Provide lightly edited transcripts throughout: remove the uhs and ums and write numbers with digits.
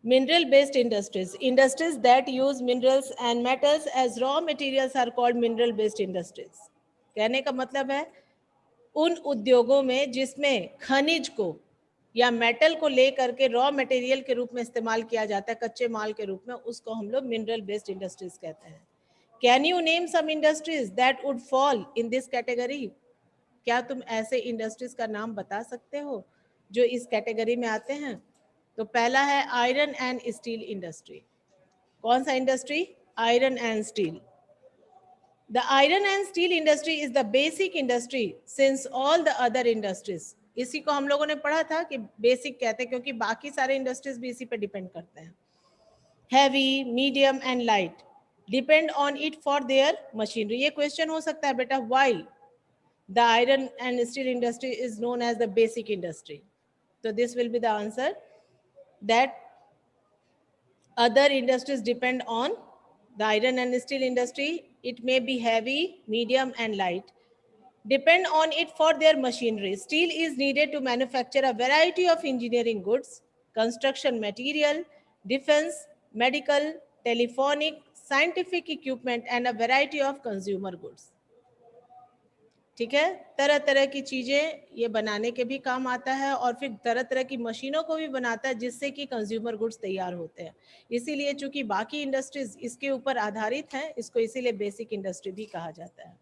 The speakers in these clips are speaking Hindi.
Mineral based industries. Industries that use minerals and metals as raw materials are called mineral based industries. कहने का मतलब है उन उद्योगों में जिसमें खनिज को या मेटल को लेकर के रॉ मटेरियल के रूप में इस्तेमाल किया जाता है, कच्चे माल के रूप में, उसको हम लोग मिनरल बेस्ड इंडस्ट्रीज कहते हैं. Can you name some industries that would fall in this category? क्या तुम ऐसे इंडस्ट्रीज का नाम बता सकते हो जो इस कैटेगरी में आते हैं? तो पहला है आयरन एंड स्टील इंडस्ट्री. कौन सा industry? Iron and steel. The iron and steel industry is the basic industry since all the other industries. इसी को हम लोगों ने पढ़ा था कि बेसिक कहते हैं क्योंकि बाकी सारे इंडस्ट्रीज भी इसी पे डिपेंड करते हैं. Heavy, medium and light depend on it for their machinery. ये क्वेश्चन हो सकता है बेटा, why the iron and steel industry is known as the basic industry? So this will be the answer, that other industries depend on the iron and steel industry. It may be heavy, medium and light. Depend on it for their machinery. Steel is needed to manufacture a variety of engineering goods, construction material, defense, medical, telephonic, scientific equipment and a variety of consumer goods. ठीक है, तरह तरह की चीजें ये बनाने के भी काम आता है और फिर तरह तरह की मशीनों को भी बनाता है जिससे कि कंज्यूमर गुड्स तैयार होते हैं. इसीलिए चूंकि बाकी इंडस्ट्रीज इसके ऊपर आधारित हैं, इसको इसीलिए बेसिक इंडस्ट्री भी कहा जाता है.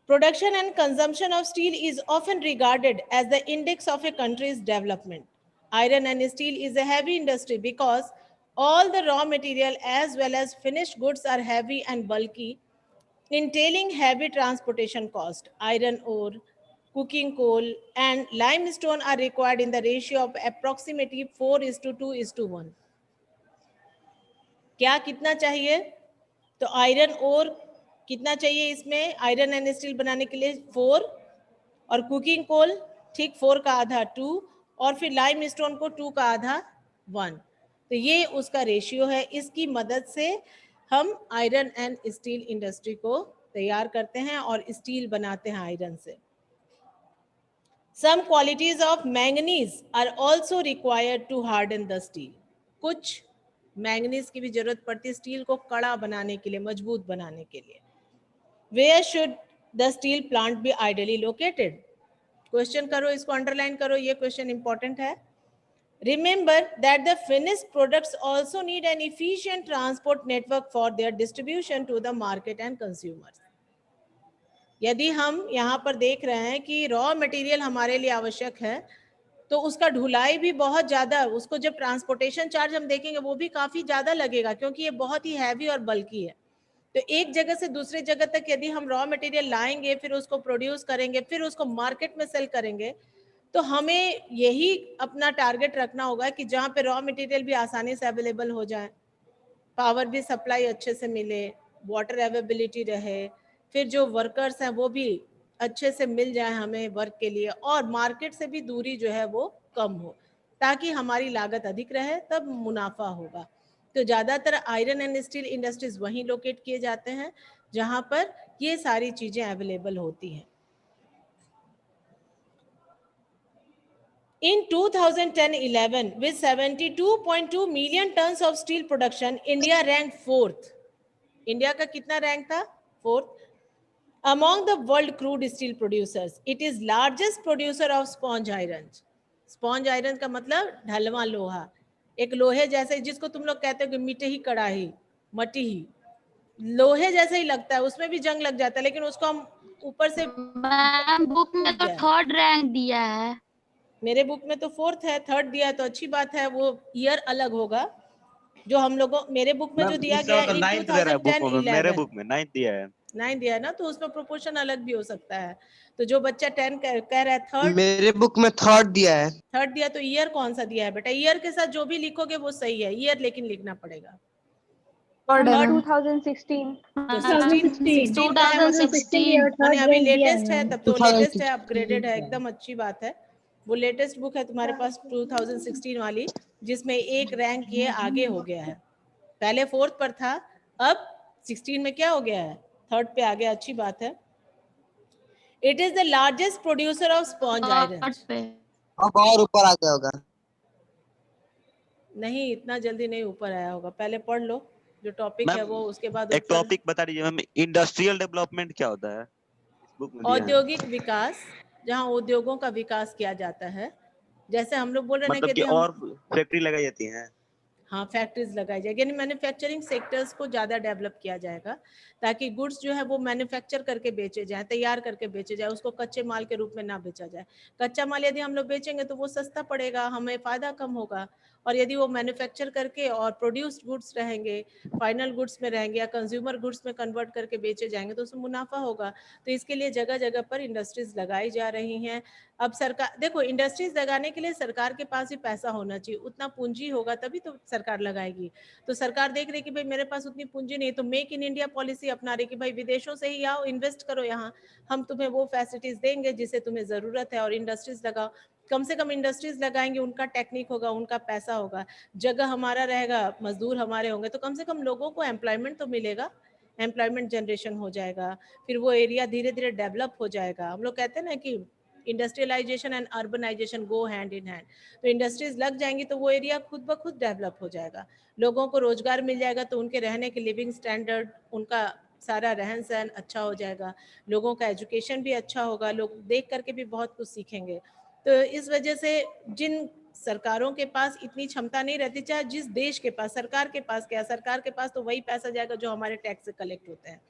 Production and consumption of steel is often regarded as the index of a country's development. Iron and steel is a heavy industry because all the raw material as well as finished goods are heavy and bulky, entailing heavy transportation cost. Iron ore, cooking coal and limestone are required in the ratio of approximately 4:2:1. क्या कितना चाहिए? तो आयरन और कितना चाहिए इसमें आयरन एंड स्टील बनाने के लिए? 4, और कुकिंग कोल ठीक 4 का आधा 2, और फिर लाइम स्टोन को 2 का आधा 1. तो ये उसका रेशियो है. इसकी मदद से हम आयरन एंड स्टील इंडस्ट्री को तैयार करते हैं और स्टील बनाते हैं आयरन से. Some qualities of manganese are also required to harden the steel. कुछ मैंगनीज की भी जरूरत पड़ती है स्टील को कड़ा बनाने के लिए, मजबूत बनाने के लिए. Where should the steel plant be ideally located? Question करो, इसको अंडरलाइन करो, ये क्वेश्चन इंपॉर्टेंट है. Remember that the finished products also need an efficient transport network for their distribution to the market and consumers. यदि हम यहाँ पर देख रहे हैं कि रॉ मटेरियल हमारे लिए आवश्यक है, तो उसका ढुलाई भी बहुत ज़्यादा, उसको जब ट्रांसपोर्टेशन चार्ज हम देखेंगे वो भी काफ़ी ज़्यादा लगेगा क्योंकि ये बहुत ही हैवी और बल्कि है. तो एक जगह से दूसरे जगह तक यदि हम रॉ मटेरियल लाएंगे, फिर उसको प्रोड्यूस करेंगे, फिर उसको मार्केट में सेल करेंगे, तो हमें यही अपना टारगेट रखना होगा कि जहाँ पे रॉ मटेरियल भी आसानी से अवेलेबल हो जाए, पावर भी सप्लाई अच्छे से मिले, वाटर अवेलेबिलिटी रहे, फिर जो वर्कर्स हैं वो भी अच्छे से मिल जाए हमें वर्क के लिए, और मार्केट से भी दूरी जो है वो कम हो ताकि हमारी लागत अधिक रहे, तब मुनाफा होगा. तो ज़्यादातर आयरन एंड स्टील इंडस्ट्रीज वहीं लोकेट किए जाते हैं जहाँ पर ये सारी चीज़ें अवेलेबल होती हैं. In 2010-11, with 72.2 million tons of steel production, India ranked 4th. India का कितना रैंक था? 4th. Among the world crude steel producers, it is largest producer of sponge iron. Sponge iron का मतलब ढलवा लोहा, एक लोहे जैसे जिसको तुम लोग कहते हो कि मिट्टी ही कड़ाही, मट्टी ही, लोहे जैसे ही लगता है, उसमें भी जंग लग जाता है, लेकिन उसको हम ऊपर से मैम बुक में तो 3rd रैंक दिया है. मेरे बुक में तो 4th है, 3rd दिया है तो अच्छी बात है, वो ईयर अलग होगा. जो हम लोगों, मेरे बुक में जो दिया गया है 2010-11, मेरे बुक में 9th दिया है. 9 दिया है ना, तो उसमें प्रोपोर्शन अलग भी हो सकता है. तो जो बच्चा 10 कह रहा है 3rd, मेरे बुक में 3rd दिया है. 3rd दिया, तो ईयर कौन सा दिया है बेटा? ईयर के साथ जो भी लिखोगे वो सही है, ईयर लेकिन लिखना पड़ेगा. 2016. तो 16 का है, 2016 माने अभी लेटेस्ट है, तब तो 2016 लेटेस्ट है, अपग्रेडेड है, एकदम अच्छी बात है. वो लेटेस्ट बुक है तुम्हारे पास 2016 वाली, जिसमें एक रैंक ये आगे हो गया है. पहले 4th पर था, अब 16 में क्या हो गया है? 3rd पे आ गया, अच्छी बात है. It is the largest producer of sponge iron. अब और ऊपर आ गया होगा. नहीं, इतना जल्दी नहीं ऊपर आया होगा, पहले पढ़ लो जो टॉपिक है मैम वो, उसके बाद एक ऊपर। टॉपिक बता दीजिए मैम, इंडस्ट्रियल डेवलपमेंट क्या होता है? इस बुक में दिया है औद्योगिक विकास, जहाँ उद्योगों का विकास किया जाता है। जैसे हम लोग बोल रहे हैं ना कि मतलब कि यदि हम, और फैक्ट्री लगाई जाती है। हाँ, फैक्ट्रीज लगाई जाएगी, यानी मैन्युफैक्चरिंग सेक्टर्स को ज़्यादा डेवलप किया जाएगा, ताकि गुड्स जो है वो मैन्युफैक्चर करके बेचे जाए, तैयार करके बेचे जाए, उसको कच्चे माल के रूप में ना बेचा जाए। कच्चा माल यदि हम लोग बेचेंगे तो वो सस्ता पड़ेगा, हमें फ़ायदा कम होगा, और यदि वो मैन्युफैक्चर करके और प्रोड्यूस्ड गुड्स रहेंगे, फाइनल गुड्स में रहेंगे या कंज्यूमर गुड्स में कन्वर्ट करके बेचे जाएंगे तो उसमें मुनाफा होगा। तो इसके लिए जगह जगह पर इंडस्ट्रीज लगाई जा रही हैं। अब सरकार देखो, इंडस्ट्रीज लगाने के लिए सरकार के पास भी पैसा होना चाहिए, उतना पूंजी होगा तभी तो सरकार लगाएगी। तो सरकार देख रही कि भाई मेरे पास उतनी पूंजी नहीं, तो मेक इन इंडिया पॉलिसी अपना रही कि भाई विदेशों से ही आओ, इन्वेस्ट करो यहाँ, हम तुम्हें वो फैसिलिटीज देंगे जिसे तुम्हें जरूरत है, और इंडस्ट्रीज लगाओ। कम से कम इंडस्ट्रीज लगाएंगे, उनका टेक्निक होगा, उनका पैसा होगा, जगह हमारा रहेगा, मजदूर हमारे होंगे, तो कम से कम लोगों को एम्प्लॉयमेंट तो मिलेगा, एम्प्लॉयमेंट जनरेशन हो जाएगा, फिर वो एरिया धीरे धीरे डेवलप हो जाएगा। हम लोग कहते हैं ना कि industrialization and urbanization go hand in hand. तो इंडस्ट्रीज लग जाएंगी तो वो एरिया खुद ब खुद डेवलप हो जाएगा, लोगों को रोजगार मिल जाएगा, तो उनके रहने के लिविंग स्टैंडर्ड, उनका सारा रहन सहन अच्छा हो जाएगा, लोगों का एजुकेशन भी अच्छा होगा, लोग देख करके भी बहुत कुछ सीखेंगे। तो इस वजह से जिन सरकारों के पास इतनी क्षमता नहीं रहती, चाहे जिस देश के पास, सरकार के पास क्या, सरकार के पास तो वही पैसा जाएगा जो हमारे टैक्स से कलेक्ट होते हैं।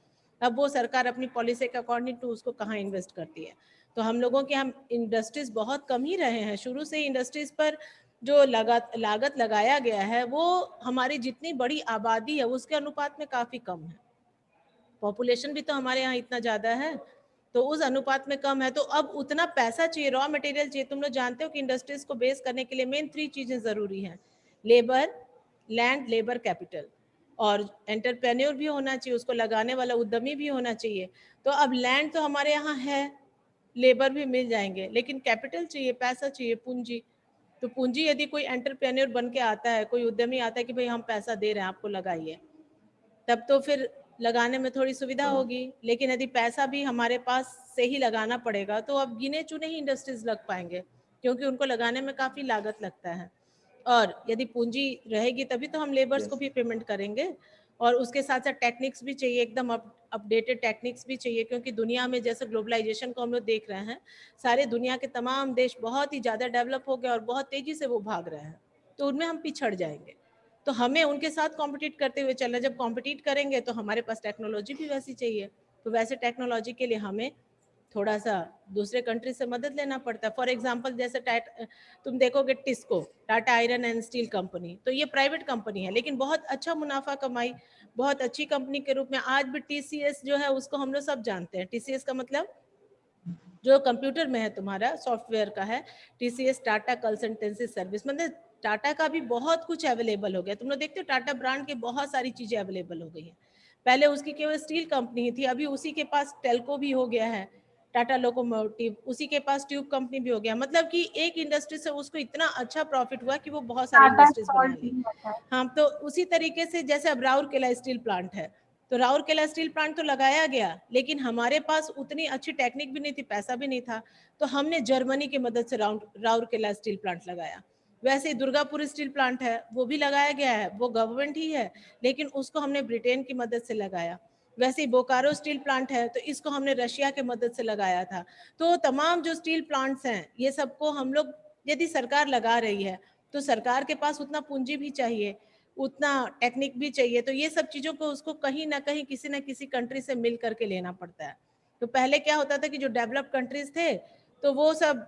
अब वो सरकार अपनी पॉलिसी के अकॉर्डिंग टू उसको कहाँ इन्वेस्ट करती है। तो हम लोगों के, हम इंडस्ट्रीज बहुत कम ही रहे हैं, शुरू से ही इंडस्ट्रीज पर जो लागत लगाया गया है वो हमारी जितनी बड़ी आबादी है उसके अनुपात में काफी कम है। पॉपुलेशन भी तो हमारे यहाँ इतना ज्यादा है, तो उस अनुपात में कम है। तो अब उतना पैसा चाहिए, रॉ मटेरियल चाहिए। तुम लोग जानते हो कि इंडस्ट्रीज को बेस करने के लिए मेन 3 चीजें जरूरी हैं: लेबर, लैंड, लेबर, कैपिटल, और एंटरप्रेन्योर भी होना चाहिए, उसको लगाने वाला उद्यमी भी होना चाहिए। तो अब लैंड तो हमारे यहाँ है, लेबर भी मिल जाएंगे, लेकिन कैपिटल चाहिए, पैसा चाहिए, पूंजी। तो पूंजी यदि कोई एंटरप्रेन्योर बन के आता है, कोई उद्यमी आता है कि भाई हम पैसा दे रहे हैं आपको, लगाइए, तब तो फिर लगाने में थोड़ी सुविधा होगी। लेकिन यदि पैसा भी हमारे पास से ही लगाना पड़ेगा तो अब गिने चुने ही इंडस्ट्रीज लग पाएंगे, क्योंकि उनको लगाने में काफी लागत लगता है। और यदि पूंजी रहेगी तभी तो हम लेबर्स को भी पेमेंट करेंगे, और उसके साथ साथ टेक्निक्स भी चाहिए, एकदम अपडेटेड टेक्निक्स भी चाहिए, क्योंकि दुनिया में जैसे ग्लोबलाइजेशन को हम लोग देख रहे हैं, सारे दुनिया के तमाम देश बहुत ही ज़्यादा डेवलप हो गए और बहुत तेज़ी से वो भाग रहे हैं, तो उनमें हम पिछड़ जाएंगे। तो हमें उनके साथ कॉम्पिटिट करते हुए चलना, जब कॉम्पिटिट करेंगे तो हमारे पास टेक्नोलॉजी भी वैसी चाहिए, तो वैसे टेक्नोलॉजी के लिए हमें थोड़ा सा दूसरे कंट्री से मदद लेना पड़ता है। फॉर एग्जांपल जैसे तुम देखोगे TISCO, Tata iron and steel company, तो ये प्राइवेट कंपनी है लेकिन बहुत अच्छा मुनाफा कमाई, बहुत अच्छी कंपनी के रूप में। आज भी टीसीएस जो है उसको हम लोग सब जानते हैं। टीसीएस का मतलब जो कंप्यूटर में है तुम्हारा, सॉफ्टवेयर का है, टीसीएस, टाटा कंसल्टेंसी सर्विस। मतलब टाटा का भी बहुत कुछ अवेलेबल हो गया, तुम लोग देखते हो टाटा ब्रांड की बहुत सारी चीजें अवेलेबल हो गई हैं। पहले उसकी केवल स्टील कंपनी थी, अभी उसी के पास टेल्को भी हो गया है, टाटा लोकोमोटिव, उसी के पास ट्यूब कंपनी भी हो गया। मतलब कि एक इंडस्ट्री से उसको इतना अच्छा प्रॉफिट हुआ कि वो बहुत सारी टाटा इंडस्ट्रीज बना सॉल्ट ली। भी होता है। हाँ, तो उसी तरीके से जैसे अब राउरकेला स्टील प्लांट है, तो राउरकेला स्टील प्लांट तो लगाया गया, लेकिन हमारे पास उतनी अच्छी टेक्निक भी नहीं थी, पैसा भी नहीं था, तो हमने जर्मनी की मदद से राउरकेला स्टील प्लांट लगाया। वैसे ही दुर्गापुर स्टील प्लांट है, वो भी लगाया गया है, वो गवर्नमेंट ही है, लेकिन उसको हमने ब्रिटेन की मदद से लगाया। वैसे ही बोकारो स्टील प्लांट है, तो इसको हमने रशिया की मदद से लगाया था। तो तमाम जो स्टील प्लांट्स हैं, ये सबको हम लोग, यदि सरकार लगा रही है तो सरकार के पास उतना पूंजी भी चाहिए, उतना टेक्निक भी चाहिए, तो ये सब चीज़ों को उसको कहीं ना कहीं किसी ना किसी कंट्री से मिल करके लेना पड़ता है। तो पहले क्या होता था कि जो डेवलप कंट्रीज थे तो वो सब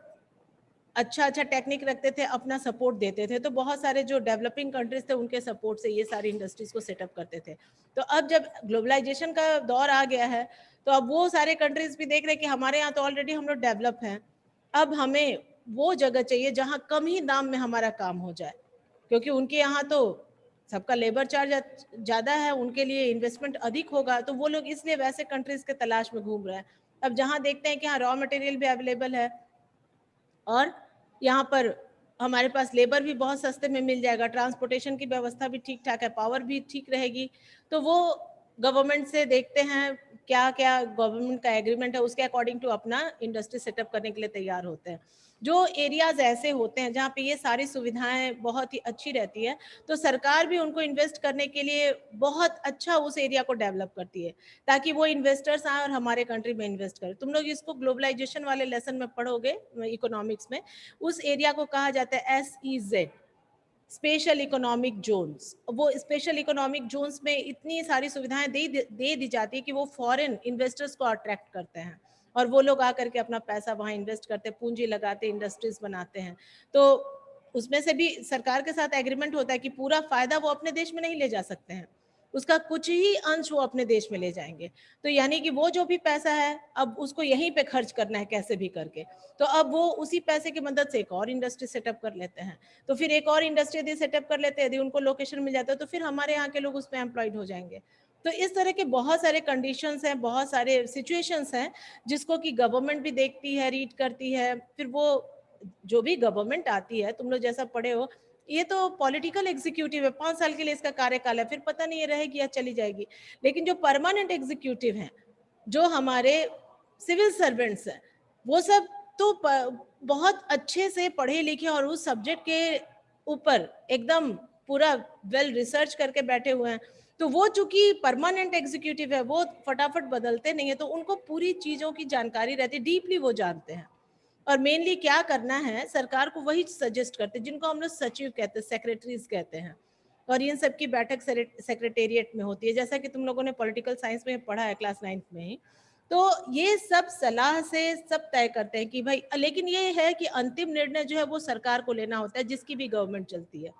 अच्छा अच्छा टेक्निक रखते थे, अपना सपोर्ट देते थे, तो बहुत सारे जो डेवलपिंग कंट्रीज थे उनके सपोर्ट से ये सारी इंडस्ट्रीज को सेटअप करते थे। तो अब जब ग्लोबलाइजेशन का दौर आ गया है तो अब वो सारे कंट्रीज भी देख रहे हैं कि हमारे यहाँ तो ऑलरेडी हम लोग डेवलप हैं, अब हमें वो जगह चाहिए जहाँ कम ही दाम में हमारा काम हो जाए, क्योंकि उनके यहाँ तो सबका लेबर चार्ज ज़्यादा है, उनके लिए इन्वेस्टमेंट अधिक होगा, तो वो लोग इसलिए वैसे कंट्रीज के तलाश में घूम रहे हैं। अब जहाँ देखते हैं कि हाँ रॉ मटेरियल भी अवेलेबल है और यहाँ पर हमारे पास लेबर भी बहुत सस्ते में मिल जाएगा, ट्रांसपोर्टेशन की व्यवस्था भी ठीक ठाक है, पावर भी ठीक रहेगी, तो वो गवर्नमेंट से देखते हैं क्या क्या गवर्नमेंट का एग्रीमेंट है, उसके अकॉर्डिंग टू अपना इंडस्ट्री सेटअप करने के लिए तैयार होते हैं। जो एरियाज ऐसे होते हैं जहाँ पे ये सारी सुविधाएं बहुत ही अच्छी रहती है, तो सरकार भी उनको इन्वेस्ट करने के लिए बहुत अच्छा उस एरिया को डेवलप करती है, ताकि वो इन्वेस्टर्स आए और हमारे कंट्री में इन्वेस्ट करें। तुम लोग इसको ग्लोबलाइजेशन वाले लेसन में पढ़ोगे इकोनॉमिक्स में, उस एरिया को कहा जाता है SEZ, स्पेशल इकोनॉमिक जोन्स। वो स्पेशल इकोनॉमिक जोन्स में इतनी सारी सुविधाएं दे दी जाती है कि वो फॉरेन इन्वेस्टर्स को अट्रैक्ट करते हैं, और वो लोग आकर के अपना पैसा वहाँ इन्वेस्ट करते हैं, पूंजी लगाते, इंडस्ट्रीज बनाते हैं। तो उसमें से भी सरकार के साथ एग्रीमेंट होता है कि पूरा फायदा वो अपने देश में नहीं ले जा सकते हैं, उसका कुछ ही अंश वो अपने देश में ले जाएंगे। तो यानी कि वो जो भी पैसा है अब उसको यहीं पे खर्च करना है कैसे भी करके, तो अब वो उसी पैसे की मदद से एक और इंडस्ट्री सेटअप कर लेते हैं। तो फिर एक और इंडस्ट्री यदि सेटअप कर लेते हैं, यदि उनको लोकेशन मिल जाता है, तो फिर हमारे यहाँ के लोग उसमें एम्प्लॉयड हो जाएंगे। तो इस तरह के बहुत सारे कंडीशंस हैं, बहुत सारे सिचुएशंस हैं जिसको कि गवर्नमेंट भी देखती है, रीड करती है। फिर वो जो भी गवर्नमेंट आती है, तुम लोग जैसा पढ़े हो, ये तो पॉलिटिकल एग्जीक्यूटिव है, 5 साल के लिए इसका कार्यकाल है, फिर पता नहीं ये रहेगी या चली जाएगी। लेकिन जो परमानेंट एग्जीक्यूटिव हैं, जो हमारे सिविल सर्वेंट्स हैं, वो सब तो बहुत अच्छे से पढ़े लिखे और उस सब्जेक्ट के ऊपर एकदम पूरा वेल रिसर्च करके बैठे हुए हैं। तो वो चूंकि परमानेंट एग्जीक्यूटिव है, वो फटाफट बदलते नहीं है, तो उनको पूरी चीजों की जानकारी रहती है, डीपली वो जानते हैं। और मेनली क्या करना है, सरकार को वही सजेस्ट करते हैं, जिनको हम लोग सचिव कहते हैं, सेक्रेटरीज कहते हैं। और इन सब की बैठक सेक्रेटेरिएट में होती है, जैसा कि तुम लोगों ने पॉलिटिकल साइंस में पढ़ा है क्लास 9th में ही। तो ये सब सलाह से सब तय करते हैं कि भाई, लेकिन ये है कि अंतिम निर्णय जो है वो सरकार को लेना होता है, जिसकी भी गवर्नमेंट चलती है,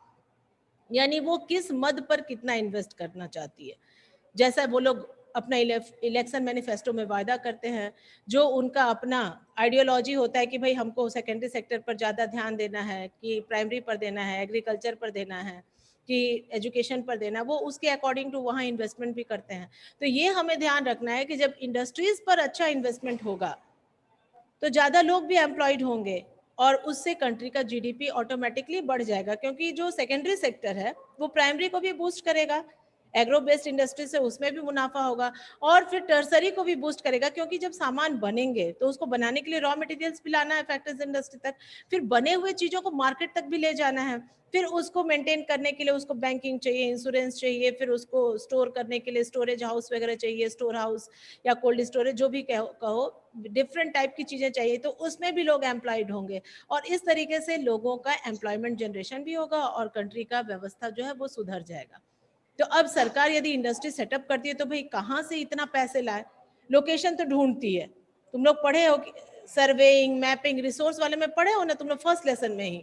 यानी वो किस मद पर कितना इन्वेस्ट करना चाहती है। जैसा वो लोग अपना इलेक्शन मैनिफेस्टो में वायदा करते हैं, जो उनका अपना आइडियोलॉजी होता है कि भाई हमको सेकेंडरी सेक्टर पर ज़्यादा ध्यान देना है, कि प्राइमरी पर देना है, एग्रीकल्चर पर देना है, कि एजुकेशन पर देना, वो उसके अकॉर्डिंग टू वहाँ इन्वेस्टमेंट भी करते हैं। तो ये हमें ध्यान रखना है कि जब इंडस्ट्रीज पर अच्छा इन्वेस्टमेंट होगा तो ज़्यादा लोग भी एम्प्लॉयड होंगे, और उससे कंट्री का जीडीपी ऑटोमेटिकली बढ़ जाएगा, क्योंकि जो सेकेंडरी सेक्टर है वो प्राइमरी को भी बूस्ट करेगा, एग्रो बेस्ड इंडस्ट्री से उसमें भी मुनाफा होगा, और फिर टर्सरी को भी बूस्ट करेगा, क्योंकि जब सामान बनेंगे तो उसको बनाने के लिए रॉ मटेरियल्स भी लाना है फैक्ट्रीज इंडस्ट्री तक, फिर बने हुए चीज़ों को मार्केट तक भी ले जाना है, फिर उसको मेंटेन करने के लिए उसको बैंकिंग चाहिए, इंश्योरेंस चाहिए, फिर उसको स्टोर करने के लिए स्टोरेज हाउस वगैरह चाहिए, स्टोर हाउस या कोल्ड स्टोरेज, जो भी कहो डिफरेंट टाइप की चीजें चाहिए, तो उसमें भी लोग एम्प्लॉयड होंगे, और इस तरीके से लोगों का एम्प्लॉयमेंट जनरेशन भी होगा और कंट्री का व्यवस्था जो है वो सुधर जाएगा। तो अब सरकार यदि इंडस्ट्री सेटअप करती है तो भाई कहाँ से इतना पैसे लाए, लोकेशन तो ढूंढती है। तुम लोग पढ़े हो सर्वेइंग, मैपिंग, रिसोर्स वाले में पढ़े हो ना तुम लोग फर्स्ट लेसन में ही,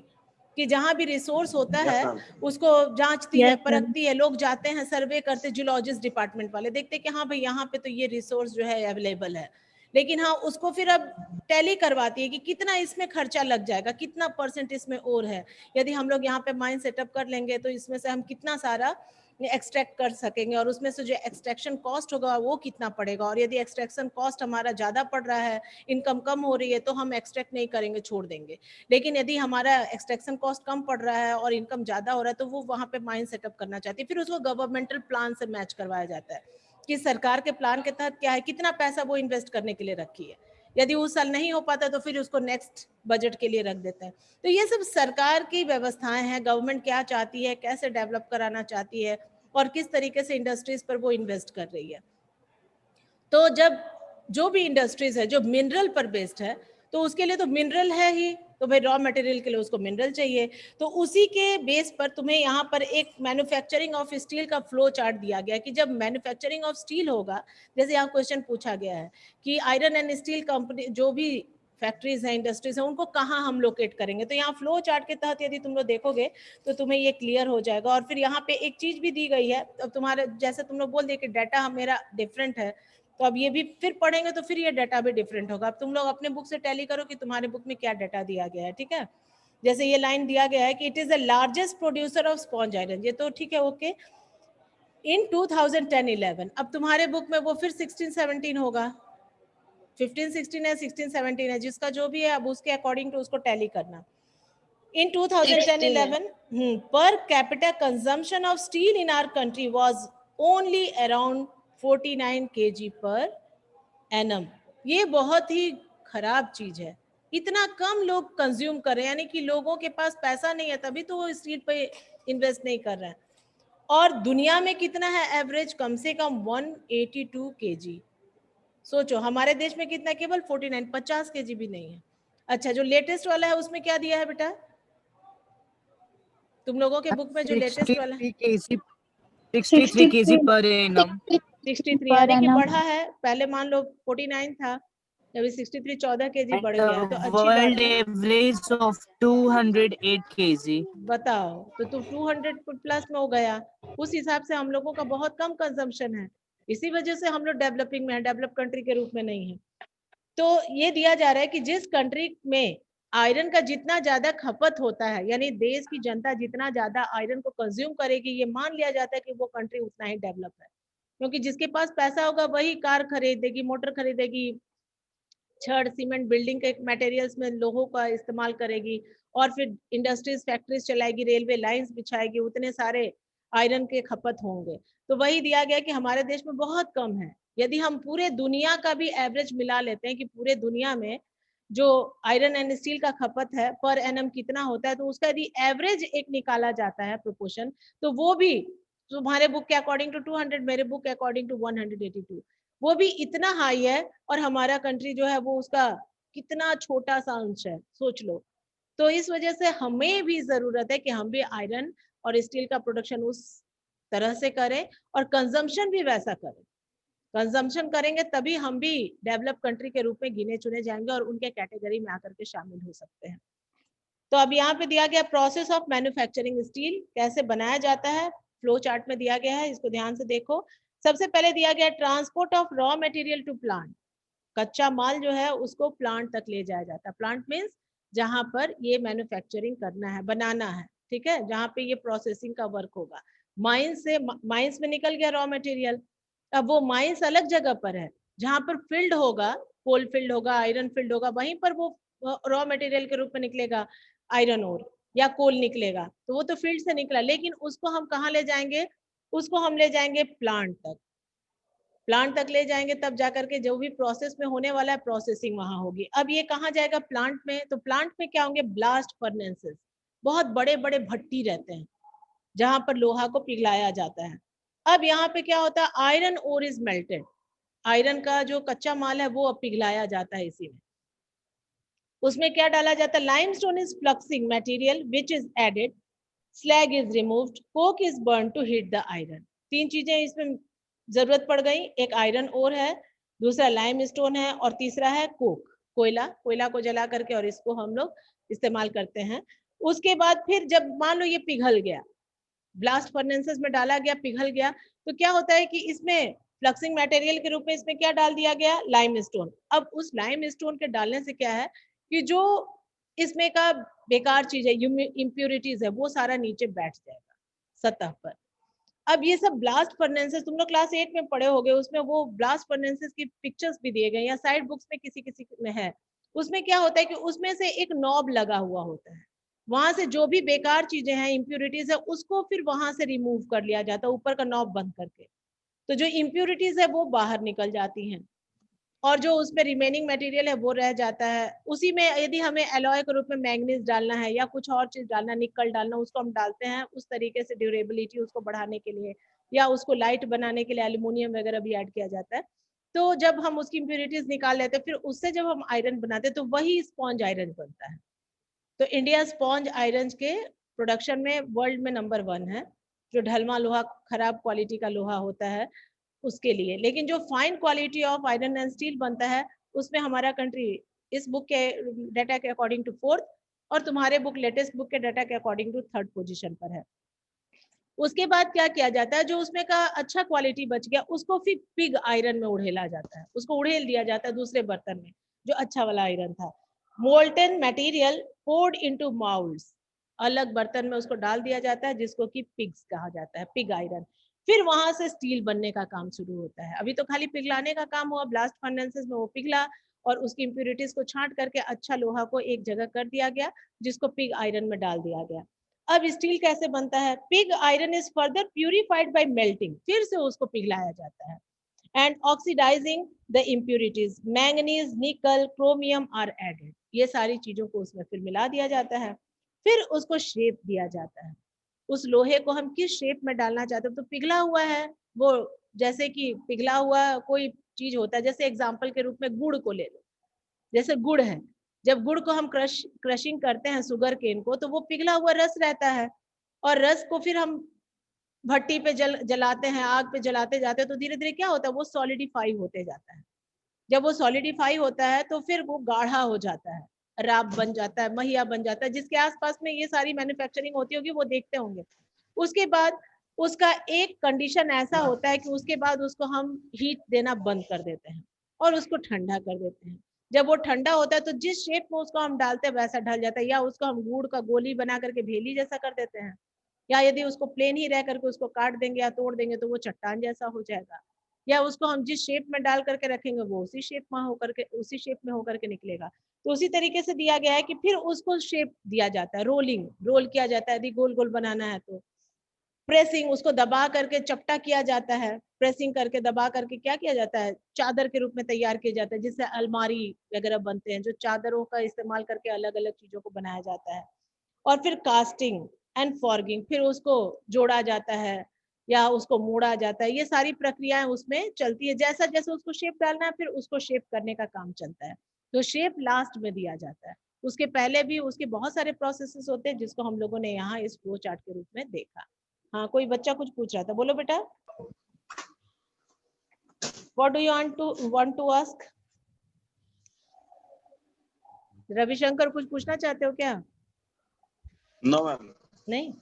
कि जहाँ भी रिसोर्स होता है उसको जांचती है, परखती है, लोग जाते हैं, सर्वे करते, जियोलॉजिस्ट डिपार्टमेंट वाले देखते हैं कि हाँ भाई यहाँ पे तो ये रिसोर्स जो है अवेलेबल है, लेकिन हाँ उसको फिर अब टैली करवाती है कि कितना इसमें खर्चा लग जाएगा, कितना परसेंट इसमें और है, यदि हम लोग यहाँ पे माइन सेटअप कर लेंगे तो इसमें से हम कितना सारा एक्सट्रैक्ट कर सकेंगे, और उसमें से जो एक्सट्रैक्शन कॉस्ट होगा वो कितना पड़ेगा, और यदि एक्सट्रैक्शन कॉस्ट हमारा ज़्यादा पड़ रहा है, इनकम कम हो रही है, तो हम एक्सट्रैक्ट नहीं करेंगे, छोड़ देंगे। लेकिन यदि हमारा एक्सट्रैक्शन कॉस्ट कम पड़ रहा है और इनकम ज़्यादा हो रहा है, तो वो वहाँ पे माइन सेटअप करना चाहती है, फिर उसको गवर्नमेंटल प्लान से मैच करवाया जाता है कि सरकार के प्लान के तहत क्या है, कितना पैसा वो इन्वेस्ट करने के लिए रखी है। यदि उस साल नहीं हो पाता तो फिर उसको नेक्स्ट बजट के लिए रख देते हैं। तो ये सब सरकार की व्यवस्थाएं हैं, गवर्नमेंट क्या चाहती है, कैसे डेवलप कराना चाहती है, और किस तरीके से इंडस्ट्रीज पर वो इन्वेस्ट कर रही है। तो जब जो भी इंडस्ट्रीज है जो मिनरल पर बेस्ड है, तो उसके लिए तो मिनरल है ही, तो भाई रॉ मटेरियल के लिए उसको मिनरल चाहिए, तो उसी के बेस पर तुम्हें यहाँ पर एक मैन्युफैक्चरिंग ऑफ स्टील का फ्लो चार्ट दिया गया कि जब मैन्युफैक्चरिंग ऑफ स्टील होगा, जैसे यहाँ क्वेश्चन पूछा गया है कि आयरन एंड स्टील कंपनी जो भी फैक्ट्रीज है, इंडस्ट्रीज है, उनको कहाँ हम लोकेट करेंगे, तो यहाँ फ्लो चार्ट के तहत यदि तुम लोग देखोगे तो तुम्हें ये क्लियर हो जाएगा। और फिर यहाँ पे एक चीज भी दी गई है, अब तुम्हारे जैसे तुम लोग बोल दिए कि डाटा मेरा डिफरेंट है, तो अब ये भी फिर पढ़ेंगे तो फिर ये डाटा भी डिफरेंट होगा। अब तुम लोग अपने बुक से टैली करो कि तुम्हारे बुक में क्या डाटा दिया गया है, ठीक है। जैसे ये लाइन दिया गया है कि it is the largest producer of sponge iron, ये तो ठीक है, ओके, इन 2010-11। अब तुम्हारे बुक में वो फिर 16-17 होगा, 15-16 है, 16-17 है, जिसका जो भी है अब उसके अकॉर्डिंग टू उसको टैली करना। In 2010-11, per capita consumption of steel in our country was only around 49 kg per annum. ये बहुत ही खराब चीज है, इतना कम लोग कंज्यूम कर रहे हैं, यानी कि लोगों के पास पैसा नहीं है तभी तो वो स्टील पे इन्वेस्ट नहीं कर रहे हैं। और दुनिया में कितना है एवरेज, कम से कम 182 kg। सोचो हमारे देश में कितना, केवल 49, 50 kg भी नहीं है। अच्छा, जो लेटेस्ट वाला है उसमें क्या दिया है बेटा, तुम लोगों के बुक में जो लेटेस्ट वाला है 63 kg पर एनम। 63, यानी कि बढ़ा है। पहले मान लो 49 था, अभी 63, 14 kg बढ़ गया, तो अच्छी बात वर्ल्ड है। Average of 208 kg। बताओ, तो 200 प्लस में हो गया। उस हिसाब से हम लोगों का बहुत कम कंजम्पशन है, इसी वजह से हम लोग डेवलपिंग में है, डेवलप कंट्री के रूप में नहीं है। तो ये दिया जा रहा है कि जिस कंट्री में आयरन का जितना ज्यादा खपत होता है, यानी देश की जनता जितना ज्यादा आयरन को कंज्यूम करेगी, ये मान लिया जाता है कि वो कंट्री उतना ही डेवलप है। क्योंकि जिसके पास पैसा होगा वही कार खरीदेगी, मोटर खरीदेगी, छड़ सीमेंट बिल्डिंग के मटेरियल्स में लोहों का इस्तेमाल करेगी, और फिर इंडस्ट्रीज फैक्ट्रीज चलाएगी, रेलवे लाइंस बिछाएगी, उतने सारे आयरन के खपत होंगे। तो वही दिया गया कि हमारे देश में बहुत कम है। यदि हम पूरे दुनिया का भी एवरेज मिला लेते हैं कि पूरे दुनिया में जो आयरन एंड स्टील का खपत है पर एनम कितना होता है, तो उसका यदि एवरेज एक निकाला जाता है प्रोपोर्शन, तो वो भी तुम्हारे बुक के अकॉर्डिंग टू 200, मेरे बुक के अकॉर्डिंग टू 182, वो भी इतना हाई है। और हमारा कंट्री जो है वो उसका कितना छोटा सा अंश है, सोच लो। तो इस वजह से हमें भी जरूरत है कि हम भी आयरन और स्टील का प्रोडक्शन उस तरह से करें और कंजम्पशन भी वैसा करें। कंजम्पशन करेंगे तभी हम भी डेवलप कंट्री के रूप में गिने चुने जाएंगे और उनके कैटेगरी में आकर के शामिल हो सकते हैं। तो अब यहाँ पे दिया गया प्रोसेस ऑफ मैन्युफैक्चरिंग स्टील कैसे बनाया जाता है, फ्लो चार्ट में दिया गया है, इसको ध्यान से देखो। सबसे पहले दिया गया transport of raw material to plant. कच्चा माल जो है उसको प्लांट तक ले जाया जाता है। प्लांट मीन्स जहां पर ये मैन्युफैक्चरिंग करना है, बनाना है, ठीक है, जहां पे ये प्रोसेसिंग का वर्क होगा। माइंस में निकल गया रॉ मटेरियल। अब वो माइंस अलग जगह पर है, जहां पर फील्ड होगा, कोल फील्ड होगा, आयरन फील्ड होगा, वहीं पर वो रॉ मटेरियल के रूप में निकलेगा, आयरन ओर या कोल निकलेगा। तो वो तो फील्ड से निकला, लेकिन उसको हम कहाँ ले जाएंगे, उसको हम ले जाएंगे प्लांट तक। प्लांट तक ले जाएंगे तब जाकर के जो भी प्रोसेस में होने वाला है प्रोसेसिंग वहां होगी। अब ये कहाँ जाएगा, प्लांट में। तो प्लांट में क्या होंगे, ब्लास्ट फर्नेसेस, बहुत बड़े बड़े भट्टी रहते हैं जहां पर लोहा को पिघलाया जाता है। अब यहाँ पे क्या होता है, iron ore is melted, iron का जो कच्चा माल है वो अब पिघलाया जाता है इसी में। उसमें क्या डाला जाता है, limestone is fluxing material which is added, slag is removed, coke is burn to heat the iron. तीन चीजें इसमें जरूरत पड़ गई, एक आयरन ओर है, दूसरा लाइम स्टोन है, और तीसरा है कोक, कोयला। कोयला को जला करके और इसको हम लोग इस्तेमाल करते हैं। उसके बाद फिर जब मान लो ये पिघल गया, ब्लास्ट फर्नेसेस में डाला गया, पिघल गया, तो क्या होता है कि इसमें फ्लक्सिंग मटेरियल के रूप में इसमें क्या डाल दिया गया, लाइम स्टोन। अब उस लाइम स्टोन के डालने से क्या है कि जो इसमें का बेकार चीज है, इम्प्योरिटीज है, वो सारा नीचे बैठ जाएगा सतह पर। अब ये सब ब्लास्ट फर्नेसेस तुम लोग क्लास 8 में पढ़े होंगे, उसमें वो ब्लास्ट फर्नेसेस की पिक्चर्स भी दिए गए या साइड बुक्स में किसी किसी में है। उसमें क्या होता है कि उसमें से एक नॉब लगा हुआ होता है, वहां से जो भी बेकार चीजें हैं, इम्प्योरिटीज है, उसको फिर वहां से रिमूव कर लिया जाता है ऊपर का नॉब बंद करके। तो जो इम्प्योरिटीज है वो बाहर निकल जाती हैं, और जो उसमें रिमेनिंग मटेरियल है वो रह जाता है। उसी में यदि हमें एलॉय के रूप में मैंगनीज डालना है या कुछ और चीज डालना, निकल डालना, उसको हम डालते हैं उस तरीके से ड्यूरेबिलिटी उसको बढ़ाने के लिए, या उसको लाइट बनाने के लिए एल्यूमिनियम वगैरह भी ऐड किया जाता है। तो जब हम उसकी इम्प्योरिटीज निकाल लेते हैं, फिर उससे जब हम आयरन बनाते हैं तो वही स्पॉन्ज आयरन बनता है। तो इंडिया स्पॉन्ज आयरन के प्रोडक्शन में वर्ल्ड में नंबर 1 है। जो ढलमा लोहा, खराब क्वालिटी का लोहा होता है उसके लिए, लेकिन जो fine quality of iron and steel बनता है उसमें हमारा कंट्री इस बुक के डाटा के अकॉर्डिंग टू 4th, और तुम्हारे बुक लेटेस्ट बुक के डाटा के अकॉर्डिंग टू 3rd पोजीशन पर है। उसके बाद क्या किया जाता है, जो उसमें का अच्छा क्वालिटी बच गया उसको फिर पिग आयरन में उड़ेला जाता है, उसको उड़ेल दिया जाता है दूसरे बर्तन में जो अच्छा वाला आयरन था। Molten material poured into moulds, अलग बर्तन में उसको डाल दिया जाता है जिसको कि पिग्स कहा जाता है, पिग आयरन। फिर वहां से स्टील बनने का काम शुरू होता है। अभी तो खाली पिघलाने का काम हुआ, ब्लास्ट फर्नेसेस में वो पिघला और उसकी इम्प्योरिटीज को छांट करके अच्छा लोहा को एक जगह कर दिया गया जिसको पिग आयरन में डाल दिया गया। अब स्टील कैसे बनता है, pig iron is further purified bye melting, फिर से उसको पिघलाया जाता है। and oxidizing the impurities. Manganese, nickel, chromium are added. ये सारी चीजों को उसमें फिर मिला दिया जाता है, फिर उसको शेप दिया जाता है। उस लोहे को हम किस शेप में डालना चाहते हैं, तो पिघला हुआ है वो, जैसे कि पिघला हुआ कोई चीज होता है, जैसे एग्जाम्पल के रूप में गुड़ को ले लो, जैसे गुड़ है, जब गुड़ को हम क्रशिंग करते हैं शुगर केन को, तो वो पिघला हुआ रस रहता है, और रस को फिर हम भट्टी पे जलाते हैं, आग पे जलाते जाते हैं, तो धीरे धीरे क्या होता है, वो सॉलिडिफाई होते जाता है। जब वो सॉलिडिफाई होता है तो फिर वो गाढ़ा हो जाता है, राब बन जाता है, महिया बन जाता है, जिसके आसपास में ये सारी मैन्युफैक्चरिंग होती होगी वो देखते होंगे। उसके बाद उसका एक कंडीशन ऐसा होता है कि उसके बाद उसको हम हीट देना बंद कर देते हैं और उसको ठंडा कर देते हैं। जब वो ठंडा होता है तो जिस शेप में उसको हम डालते हैं वैसा ढल जाता है, या उसको हम गुड़ का गोली बना करके भेली जैसा कर देते हैं, या यदि उसको प्लेन ही रह करके उसको काट देंगे या तोड़ देंगे तो वो चट्टान जैसा हो जाएगा, या उसको हम जिस शेप में डाल करके रखेंगे वो उसी शेप में होकर के निकलेगा। तो उसी तरीके से दिया गया है कि फिर उसको शेप दिया जाता है, रोल किया जाता है, यदि गोल गोल बनाना है तो प्रेसिंग, उसको दबा करके चपटा किया जाता है, प्रेसिंग करके दबा करके क्या किया जाता है, चादर के रूप में तैयार किया जाता है, जिससे अलमारी वगैरह बनते हैं, जो चादरों का इस्तेमाल करके अलग अलग चीजों को बनाया जाता है। और फिर कास्टिंग एंड फॉर्गिंग, फिर उसको जोड़ा जाता है या उसको मोड़ा जाता है, ये सारी प्रक्रियाएं उसमें चलती है। जैसा जैसे उसको शेप डालना है फिर उसको शेप करने का काम चलता है, तो शेप लास्ट में दिया जाता है। उसके पहले भी उसके बहुत सारे प्रोसेसेस होते हैं जिसको हम लोगों ने यहाँ इस फ्लो चार्ट के रूप में देखा। हाँ, कोई बच्चा कुछ पूछ रहा था, बोलो बेटा। What do you want to ask? Ravishankar कुछ पूछना चाहते हो क्या? No ma'am. नहीं,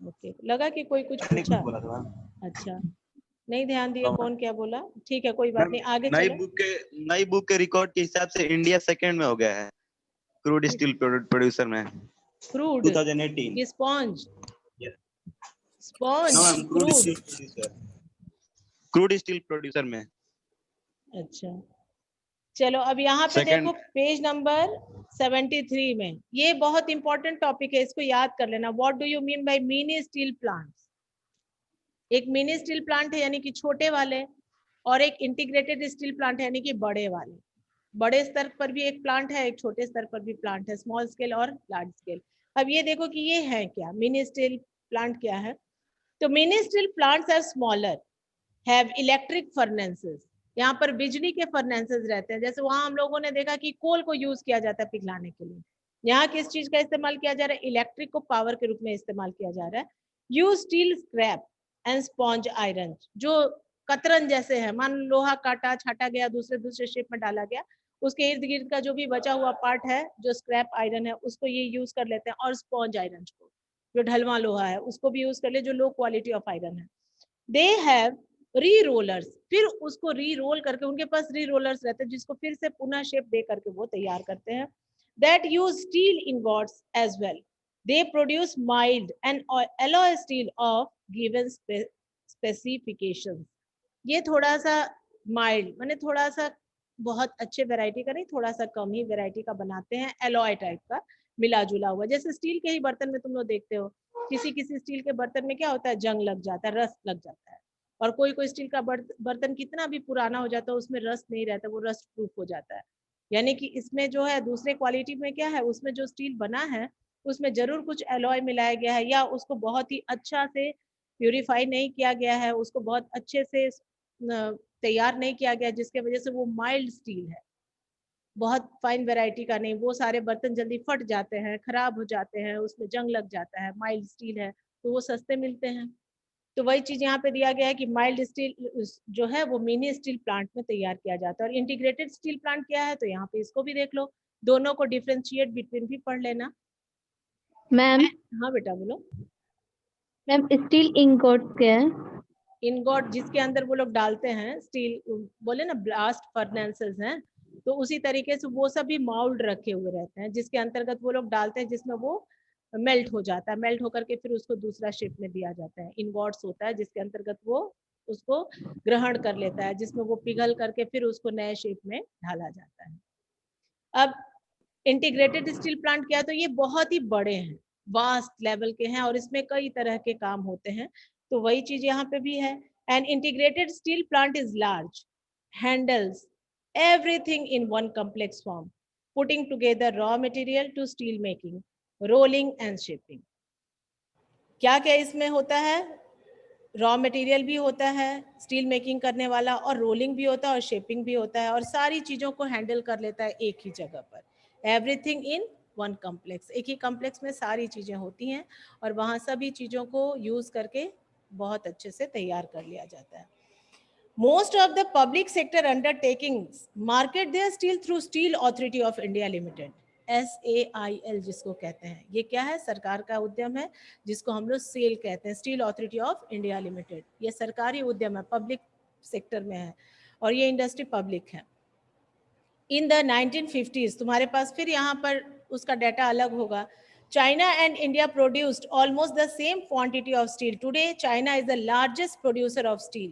ओके, लगा कि कोई कुछ पूछा। अच्छा, नहीं ध्यान दिए कौन क्या बोला, ठीक है कोई बात नहीं, आगे चलो। नई बुक के रिकॉर्ड के हिसाब से इंडिया सेकंड में हो गया है क्रूड स्टील प्रोड्यूसर में। Crude 2018 sponge no ma'am, crude steel producer में। अच्छा, चलो अब यहाँ पे देखो पेज नंबर 73 में, ये बहुत इंपॉर्टेंट टॉपिक है, इसको याद कर लेना। What do you mean by mini steel plants? एक मिनी स्टील प्लांट है यानी कि छोटे वाले, और एक इंटीग्रेटेड स्टील प्लांट है यानी कि बड़े वाले। बड़े स्तर पर भी एक प्लांट है, एक छोटे स्तर पर भी प्लांट है, स्मॉल स्केल और लार्ज स्केल। अब ये देखो कि ये है क्या, मिनी स्टील प्लांट क्या है। तो mini steel plants are smaller, have electric furnaces, यहाँ पर बिजली के फर्नेसेस रहते हैं। जैसे वहां हम लोगों ने देखा कि कोल को यूज किया जाता है पिघलाने के लिए, यहाँ किस चीज का इस्तेमाल किया जा रहा है, इलेक्ट्रिक को पावर के रूप में इस्तेमाल किया जा रहा है। Use steel scrap and sponge iron, जो कतरन जैसे है, मान लोहा काटा छाटा गया, दूसरे शेप में डाला गया, उसके इर्द गिर्द का जो भी बचा हुआ पार्ट है जो स्क्रैप आयरन है उसको ये यूज कर लेते हैं, और स्पॉन्ज आयरन को, जो ढलवा लोहा है उसको भी यूज कर ले, जो लो क्वालिटी ऑफ आयरन है। दे हैव री रोलर्स, फिर उसको री रोल करके, उनके पास री रोलर्स रहते हैं जिसको फिर से पुनः शेप दे करके वो तैयार करते हैं। That use steel ingots as well, they produce mild and alloy steel of given specifications. ये थोड़ा सा माइल्ड माने थोड़ा सा बहुत अच्छे वैरायटी का नहीं, थोड़ा सा कम ही वैरायटी का बनाते हैं, एलॉय टाइप का मिला जुला हुआ। जैसे स्टील के ही बर्तन में तुम लोग देखते हो, किसी किसी स्टील के बर्तन में क्या होता है, जंग लग जाता है, रस लग जाता है, और कोई कोई स्टील का बर्तन कितना भी पुराना हो जाता है उसमें रस नहीं रहता, वो रस्ट प्रूफ हो जाता है। यानी कि इसमें जो है दूसरे क्वालिटी में क्या है, उसमें जो स्टील बना है उसमें जरूर कुछ एलॉय मिलाया गया है, या उसको बहुत ही अच्छा से प्यूरिफाई नहीं किया गया है, उसको बहुत अच्छे से तैयार नहीं किया गया, जिसके वजह से वो माइल्ड स्टील है, बहुत फाइन वैरायटी का नहीं। वो सारे बर्तन जल्दी फट जाते हैं, खराब हो जाते हैं, उसमें जंग लग जाता है, माइल्ड स्टील है तो वो सस्ते मिलते हैं। तो वही चीज यहाँ पे दिया गया है कि माइल्ड स्टील जो है वो मिनी स्टील प्लांट में तैयार किया जाता है। और इंटीग्रेटेड स्टील प्लांट क्या है, तो यहाँ पे इसको भी देख लो, दोनों को डिफ्रेंशिएट बिटवीन भी पढ़ लेना। मैम हाँ बेटा बोलो। मैम स्टील इंगोट क्या है? इनगॉट जिसके अंदर वो लोग डालते हैं स्टील, बोले ना ब्लास्ट फर्नेसेस हैं, तो उसी तरीके से वो सब भी माउल्ड रखे हुए रहते हैं जिसके अंतर्गत वो लोग डालते हैं, जिसमें वो मेल्ट हो जाता है, मेल्ट होकर के फिर उसको दूसरा शेप में दिया जाता है। इनगॉट्स होता है जिसके अंतर्गत वो उसको ग्रहण कर लेता है, जिसमें वो पिघल करके फिर उसको नए शेप में ढाला जाता है। अब इंटीग्रेटेड स्टील प्लांट क्या है, तो ये बहुत ही बड़े हैं, वास्ट लेवल के हैं, और इसमें कई तरह के काम होते हैं। तो वही चीज यहाँ पे भी है An integrated steel plant is large, handles everything in one complex form, putting together raw material to steel making, rolling and shaping. क्या क्या इसमें होता है? रॉ मटेरियल भी होता है स्टील मेकिंग करने वाला, और रोलिंग भी होता है और शेपिंग भी होता है, और सारी चीज़ों को हैंडल कर लेता है एक ही जगह पर. Everything in one complex. एक ही कॉम्प्लेक्स में सारी चीज़ें होती हैं और वहाँ सभी चीज़ों को यूज़ करके बहुत अच्छे से तैयार कर लिया जाता है. Most of the public sector undertakings market their steel through Steel Authority of India Limited, SAIL जिसको कहते हैं. ये क्या है? सरकार का उद्यम है जिसको हम लोग सेल कहते हैं, steel authority of India limited. ये सरकारी उद्यम है, पब्लिक सेक्टर में है और ये इंडस्ट्री पब्लिक है. इन द 1950s, तुम्हारे पास फिर यहाँ पर उसका डाटा अलग होगा. China and India produced almost the same quantity of steel. Today, China is the largest producer of steel.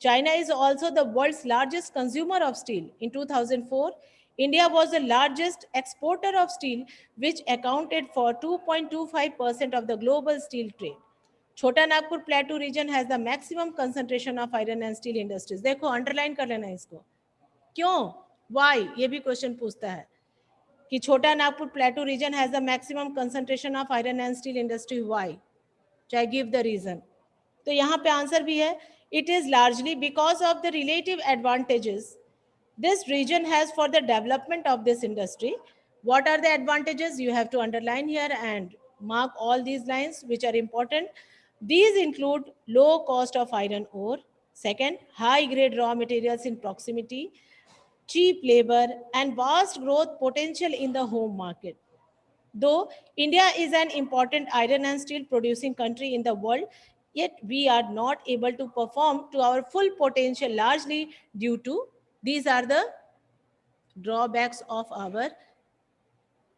China is also the world's largest consumer of steel. In 2004, India was the largest exporter of steel, which accounted for 2.25% of the global steel trade. Chota Nagpur Plateau region has the maximum concentration of iron and steel industries. देखो अंडरलाइन कर लेना इसको. क्यों? Why? ये भी क्वेश्चन पूछता है कि Chota Nagpur plateau region has the maximum concentration of iron and steel industry. Why? चाहे गिव द रीजन. तो यहाँ पे आंसर भी है, it is largely because of the relative advantages this region has for the development of this industry. What are the advantages? You have to underline here and mark all these lines which are important. These include low cost of iron ore, second, high grade raw materials in proximity, cheap labor, and vast growth potential in the home market. Though India is an important iron and steel producing country in the world, yet we are not able to perform to our full potential, largely due to these are the drawbacks of our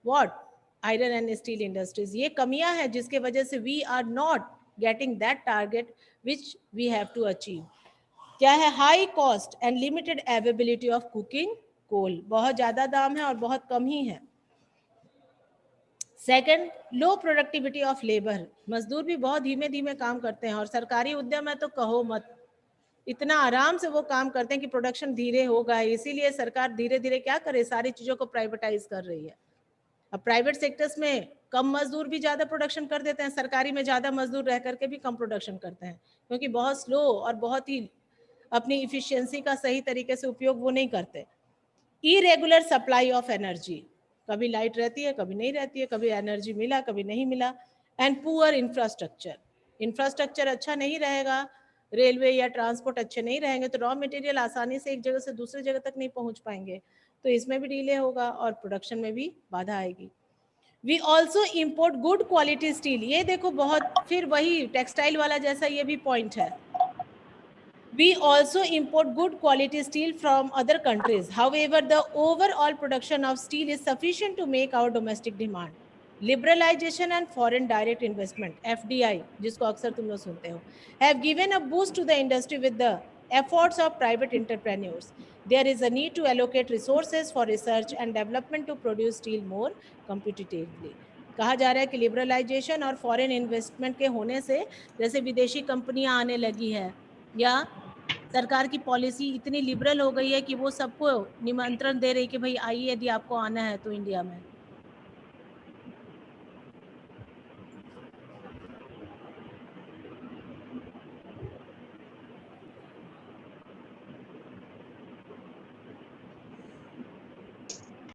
what? Iron and steel industries. ये कमियां हैं जिसके वजह से we are not getting that target which we have to achieve. क्या है? High cost and limited availability of cooking coal. बहुत ज्यादा दाम है और बहुत कम ही है. Second, low productivity of labour. मजदूर भी बहुत धीमे धीमे काम करते हैं और सरकारी उद्यम है तो कहो मत, इतना आराम से वो काम करते हैं कि प्रोडक्शन धीरे होगा. इसीलिए सरकार धीरे धीरे क्या करे, सारी चीजों को प्राइवेटाइज कर रही है. अब प्राइवेट सेक्टर्स में कम मजदूर भी ज्यादा प्रोडक्शन कर देते हैं, सरकारी में ज्यादा मजदूर रह करके भी कम प्रोडक्शन करते हैं, क्योंकि बहुत स्लो और बहुत ही अपनी इफिशियंसी का सही तरीके से उपयोग वो नहीं करते. इरेगुलर सप्लाई ऑफ एनर्जी, कभी लाइट रहती है कभी नहीं रहती है, कभी एनर्जी मिला कभी नहीं मिला. एंड पुअर इंफ्रास्ट्रक्चर, इंफ्रास्ट्रक्चर अच्छा नहीं रहेगा, रेलवे या ट्रांसपोर्ट अच्छे नहीं रहेंगे तो रॉ मटेरियल आसानी से एक जगह से दूसरी जगह तक नहीं पहुंच पाएंगे, तो इसमें भी डिले होगा और प्रोडक्शन में भी बाधा आएगी. We also import good quality steel. ये देखो बहुत फिर वही टेक्सटाइल वाला जैसा ये भी पॉइंट है. We also import good quality steel from other countries. However, the overall production of steel is sufficient to make our domestic demand. Liberalization and foreign direct investment, FDI, जिसको अक्सर तुम लोग सुनते हो, have given a boost to the industry with the efforts of private entrepreneurs. There is a need to allocate resources for research and development to produce steel more competitively. कहा जा रहा है कि लिबरलाइजेशन और फॉरेन इन्वेस्टमेंट के होने से जैसे विदेशी कंपनियां आने लगी है या सरकार की पॉलिसी इतनी लिबरल हो गई है कि वो सबको निमंत्रण दे रही कि भाई आइए यदि आपको आना है तो इंडिया में,